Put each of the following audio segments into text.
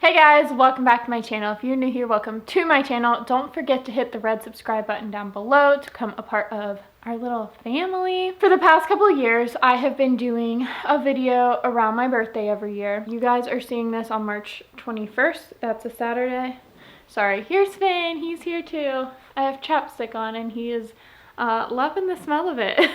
Hey guys, welcome back to my channel. If you're new here, welcome to my channel. Don't forget to hit the red subscribe button down below to become a part of our little family. For the past couple of years, I have been doing a video around my birthday every year. You guys are seeing this on March 21st. That's a Saturday. Sorry, here's Finn. He's here too. I have chapstick on and he is loving the smell of it.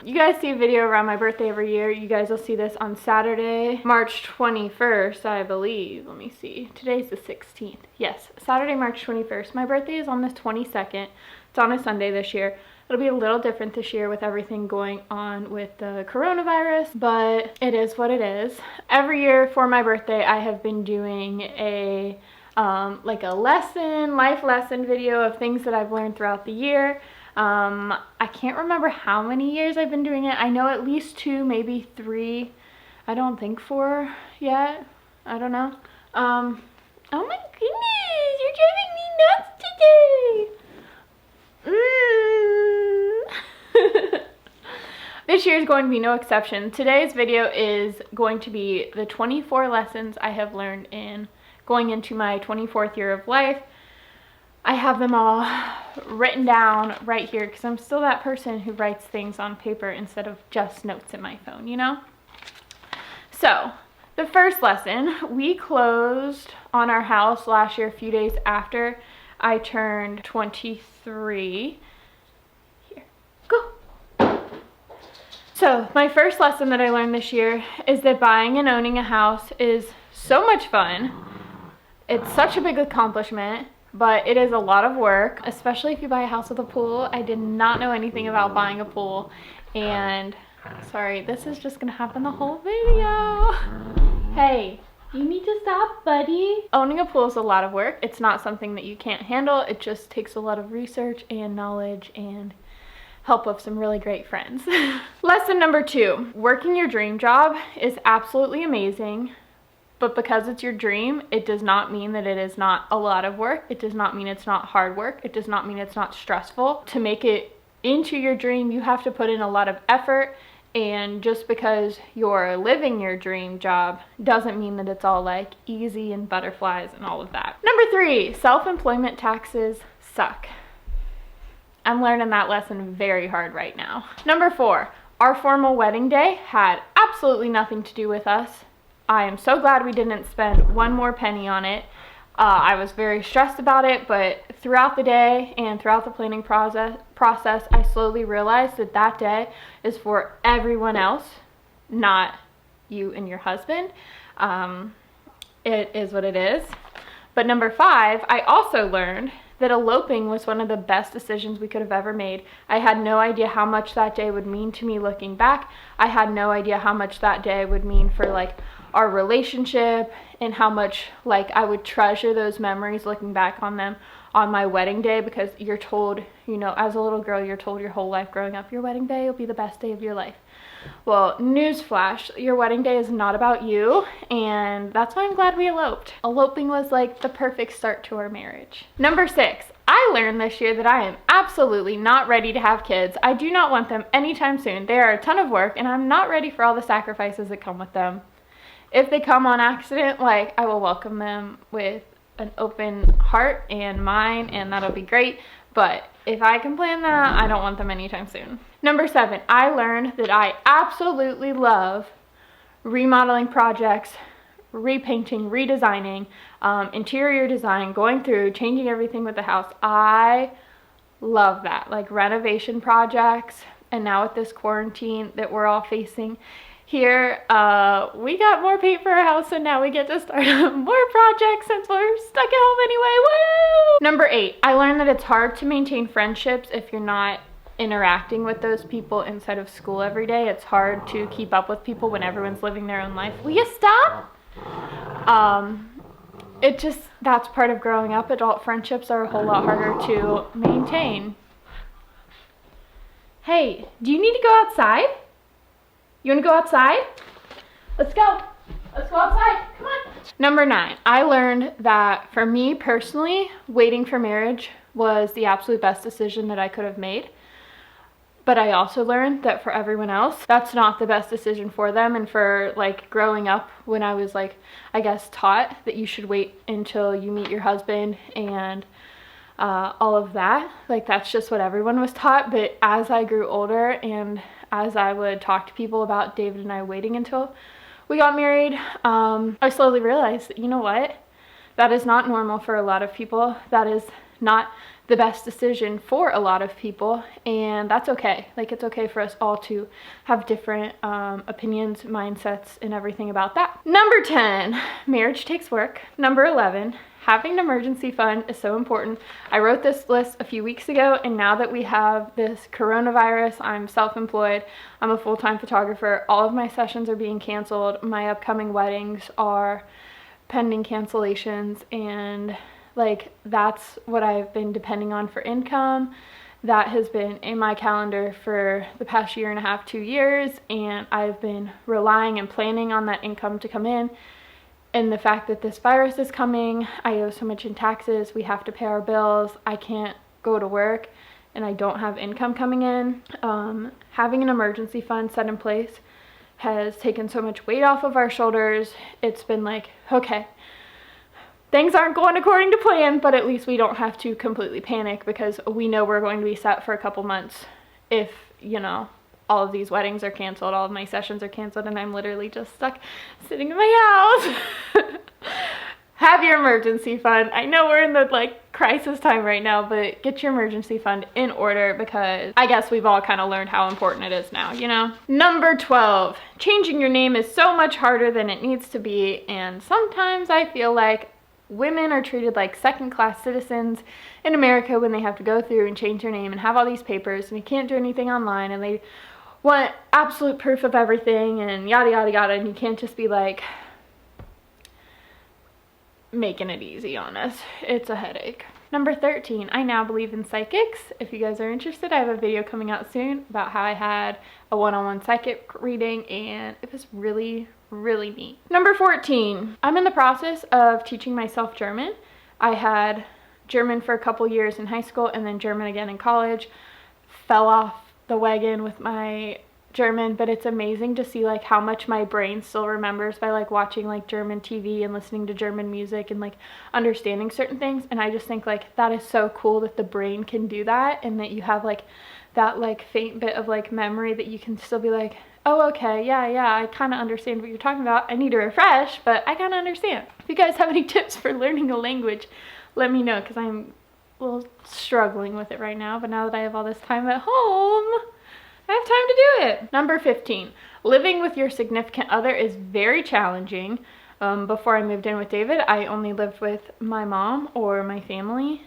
You guys see a video around my birthday every year. You guys will see this on Saturday, March 21st, I believe. Let me see. Today's the 16th. Yes, Saturday, March 21st. My birthday is on the 22nd. It's on a Sunday this year. It'll be a little different this year with everything going on with the coronavirus, but it is what it is. Every year for my birthday, I have been doing a like a life lesson video of things that I've learned throughout the year. I can't remember how many years I've been doing it. I know at least 2, maybe 3. I don't think 4 yet. I don't know. Oh my goodness, you're driving me nuts today. This year is going to be no exception. Today's video is going to be the 24 lessons I have learned in going into my 24th year of life. I have them all written down right here because I'm still that person who writes things on paper instead of just notes in my phone, you know? So, the first lesson, we closed on our house last year, a few days after I turned 23. Here, go. So, my first lesson that I learned this year is that buying and owning a house is so much fun. It's such a big accomplishment. But it is a lot of work, especially if you buy a house with a pool. I did not know anything about buying a pool, and sorry, this is just gonna happen the whole video. Hey, you need to stop, buddy. Owning a pool is a lot of work. It's not something that you can't handle. It just takes a lot of research and knowledge and help of some really great friends. Lesson number 2, working your dream job is absolutely amazing. But because it's your dream, it does not mean that it is not a lot of work. It does not mean it's not hard work. It does not mean it's not stressful. To make it into your dream, you have to put in a lot of effort. And just because you're living your dream job doesn't mean that it's all like easy and butterflies and all of that. Number 3, self-employment taxes suck. I'm learning that lesson very hard right now. Number 4, our formal wedding day had absolutely nothing to do with us. I am so glad we didn't spend one more penny on it. I was very stressed about it, but throughout the day and throughout the planning process, I slowly realized that that day is for everyone else, not you and your husband. It is what it is. But number 5, I also learned that eloping was one of the best decisions we could have ever made. I had no idea how much that day would mean to me looking back. I had no idea how much that day would mean for like our relationship and how much like I would treasure those memories looking back on them on my wedding day, because you're told, you know, as a little girl, you're told your whole life growing up, your wedding day will be the best day of your life. Well, newsflash, your wedding day is not about you, and that's why I'm glad we eloped. Eloping was like the perfect start to our marriage. Number 6, I learned this year that I am absolutely not ready to have kids. I do not want them anytime soon. They are a ton of work, and I'm not ready for all the sacrifices that come with them. If they come on accident, like, I will welcome them with an open heart and mind, and that'll be great. But if I can plan that, I don't want them anytime soon. Number 7, I learned that I absolutely love remodeling projects, repainting, redesigning, interior design, going through, changing everything with the house. I love that, like renovation projects. And now with this quarantine that we're all facing, here, we got more paint for our house, and now we get to start more projects since we're stuck at home anyway. Woo! Number 8, I learned that it's hard to maintain friendships if you're not interacting with those people inside of school every day. It's hard to keep up with people when everyone's living their own life. Will you stop? That's part of growing up. Adult friendships are a whole lot harder to maintain. Hey, do you need to go outside? You want to go outside? Let's go. Let's go outside. Come on. Number 9, I learned that for me personally, waiting for marriage was the absolute best decision that I could have made. But I also learned that for everyone else, that's not the best decision for them. And for like growing up, when I was like, I guess, taught that you should wait until you meet your husband and all of that, like that's just what everyone was taught. But as I grew older and as I would talk to people about David and I waiting until we got married, I slowly realized that, you know what, that is not normal for a lot of people. That is not the best decision for a lot of people, and that's okay. Like, it's okay for us all to have different opinions, mindsets, and everything about that. Number 10, marriage takes work. Number 11, having an emergency fund is so important. I wrote this list a few weeks ago, and now that we have this coronavirus, I'm self-employed, I'm a full-time photographer, all of my sessions are being canceled, my upcoming weddings are pending cancellations, and like that's what I've been depending on for income. That has been in my calendar for the past year and a half, 2 years, and I've been relying and planning on that income to come in. And the fact that this virus is coming, I owe so much in taxes, we have to pay our bills, I can't go to work, and I don't have income coming in. Having an emergency fund set in place has taken so much weight off of our shoulders. It's been like, okay, things aren't going according to plan, but at least we don't have to completely panic because we know we're going to be set for a couple months if, you know, all of these weddings are canceled, all of my sessions are canceled, and I'm literally just stuck sitting in my house. Have your emergency fund. I know we're in the like crisis time right now, but get your emergency fund in order because I guess we've all kind of learned how important it is now, you know? Number 12, changing your name is so much harder than it needs to be, and sometimes I feel like women are treated like second-class citizens in America when they have to go through and change their name and have all these papers, and you can't do anything online, and they want absolute proof of everything and yada yada yada, and you can't just be like making it easy on us. It's a headache. Number 13, I now believe in psychics. If you guys are interested, I have a video coming out soon about how I had a one-on-one psychic reading, and it was really neat. Number 14, I'm in the process of teaching myself German. I had German for a couple years in high school and then German again in college. Fell off the wagon with my German, but it's amazing to see like how much my brain still remembers by like watching like German TV and listening to German music and like understanding certain things. And I just think like that is so cool that the brain can do that, and that you have like that like faint bit of like memory that you can still be like, oh, okay, yeah, I kind of understand what you're talking about. I need to refresh, but I kind of understand. If you guys have any tips for learning a language, let me know, because I'm a little struggling with it right now. But now that I have all this time at home, I have time to do it. Number 15, living with your significant other is very challenging. Before I moved in with David, I only lived with my mom or my family,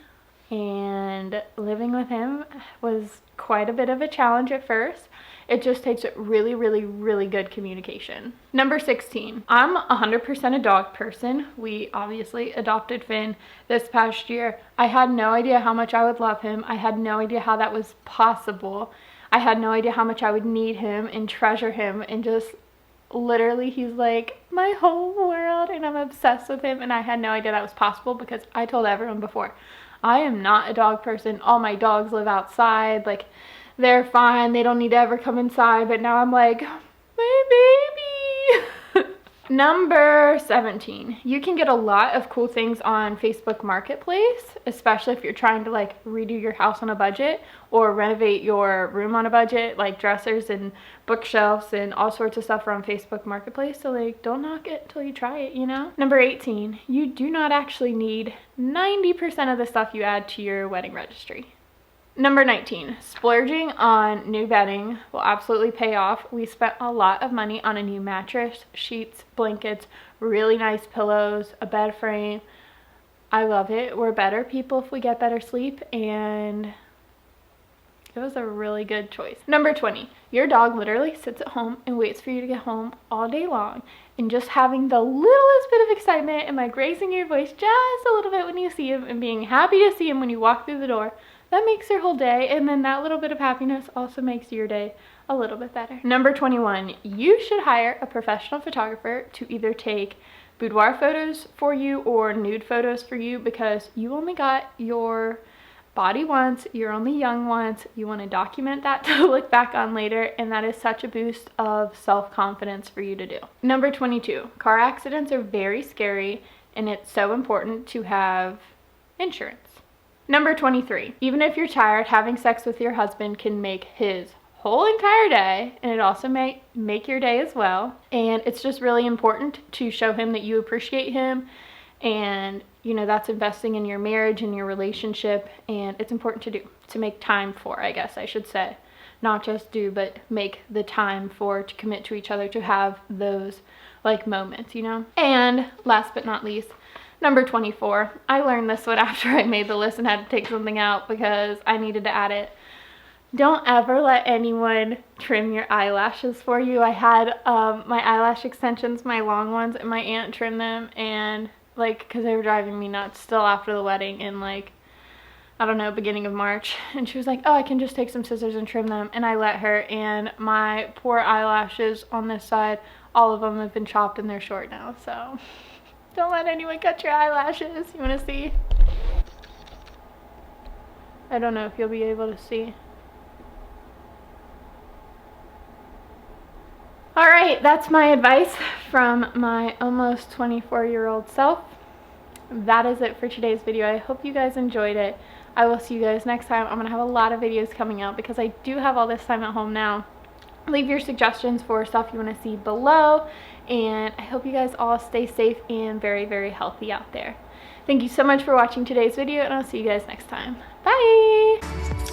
and living with him was quite a bit of a challenge at first. It just takes really good communication. Number 16, I'm 100% a dog person. We obviously adopted Finn this past year. I had no idea how much I would love him. I had no idea how that was possible. I had no idea how much I would need him and treasure him, and just literally he's like my whole world, and I'm obsessed with him. And I had no idea that was possible because I told everyone before, I am not a dog person. All my dogs live outside, like they're fine, they don't need to ever come inside. But now I'm like, my baby. Number 17, you can get a lot of cool things on Facebook Marketplace, especially if you're trying to like redo your house on a budget or renovate your room on a budget. Like dressers and bookshelves and all sorts of stuff are on Facebook Marketplace. So like, don't knock it till you try it, you know? Number 18, you do not actually need 90% of the stuff you add to your wedding registry. Number 19, splurging on new bedding will absolutely pay off. We spent a lot of money on a new mattress, sheets, blankets, really nice pillows, a bed frame. I love it. We're better people if we get better sleep, and it was a really good choice. Number 20, your dog literally sits at home and waits for you to get home all day long. And just having the littlest bit of excitement and like raising your voice just a little bit when you see him and being happy to see him when you walk through the door, that makes your whole day, and then that little bit of happiness also makes your day a little bit better. Number 21, you should hire a professional photographer to either take boudoir photos for you or nude photos for you, because you only got your body once, you're only young once, you want to document that to look back on later, and that is such a boost of self-confidence for you to do. Number 22, car accidents are very scary, and it's so important to have insurance. Number 23, even if you're tired, having sex with your husband can make his whole entire day, and it also may make your day as well. And it's just really important to show him that you appreciate him, and you know that's investing in your marriage and your relationship, and it's important to do, to make time for, I guess I should say. Not just do, but make the time for, to commit to each other, to have those like moments, you know? And last but not least, number 24, I learned this one after I made the list and had to take something out because I needed to add it. Don't ever let anyone trim your eyelashes for you. I had my eyelash extensions, my long ones, and my aunt trimmed them, and like, because they were driving me nuts still after the wedding in like, I don't know, beginning of March. And she was like, oh, I can just take some scissors and trim them. And I let her, and my poor eyelashes on this side, all of them have been chopped and they're short now. So don't let anyone cut your eyelashes. You want to see? I don't know if you'll be able to see. All right, that's my advice from my almost 24-year-old self. That is it for today's video. I hope you guys enjoyed it. I will see you guys next time. I'm going to have a lot of videos coming out because I do have all this time at home now. Leave your suggestions for stuff you want to see below, and I hope you guys all stay safe and very, very healthy out there. Thank you so much for watching today's video, and I'll see you guys next time. Bye!